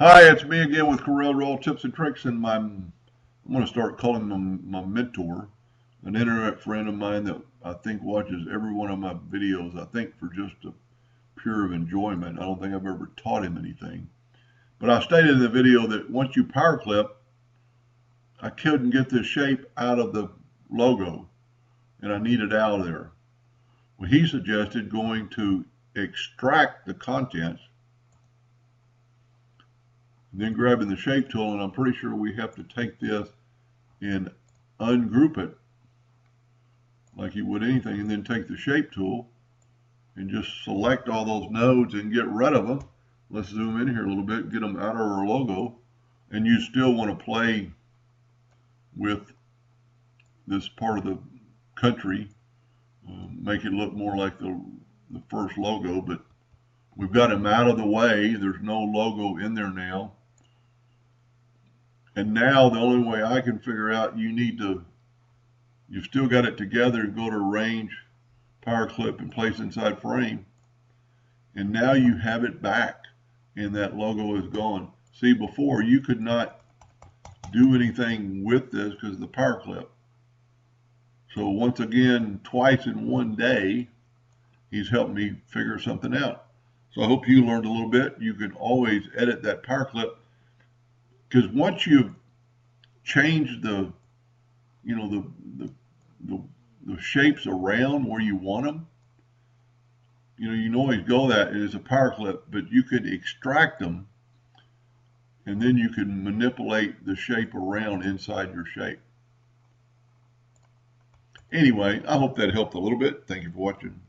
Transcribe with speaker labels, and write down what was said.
Speaker 1: Hi, it's me again with Corel Roll Tips and Tricks, and I'm going to start calling him my mentor, an internet friend of mine that I think watches every one of my videos, I think for just a pure of enjoyment. I don't think I've ever taught him anything. But I stated in the video that once you power clip, I couldn't get this shape out of the logo, and I need it out of there. Well, he suggested going to extract the contents, and then grabbing the shape tool, and I'm pretty sure we have to take this and ungroup it like you would anything, and then take the shape tool and just select all those nodes and get rid of them. Let's zoom in here a little bit, get them out of our logo, and you still want to play with this part of the country, make it look more like the first logo, but we've got them out of the way. There's no logo in there now. And now the only way I can figure out, you've still got it together, and go to range, power clip, and place inside frame. And now you have it back, and that logo is gone. See, before you could not do anything with this because of the power clip. So once again, twice in one day, he's helped me figure something out. So I hope you learned a little bit. You can always edit that power clip, because once you've changed the shapes around where you want them, you can always go that as a power clip, but you could extract them, and then you can manipulate the shape around inside your shape. Anyway, I hope that helped a little bit. Thank you for watching.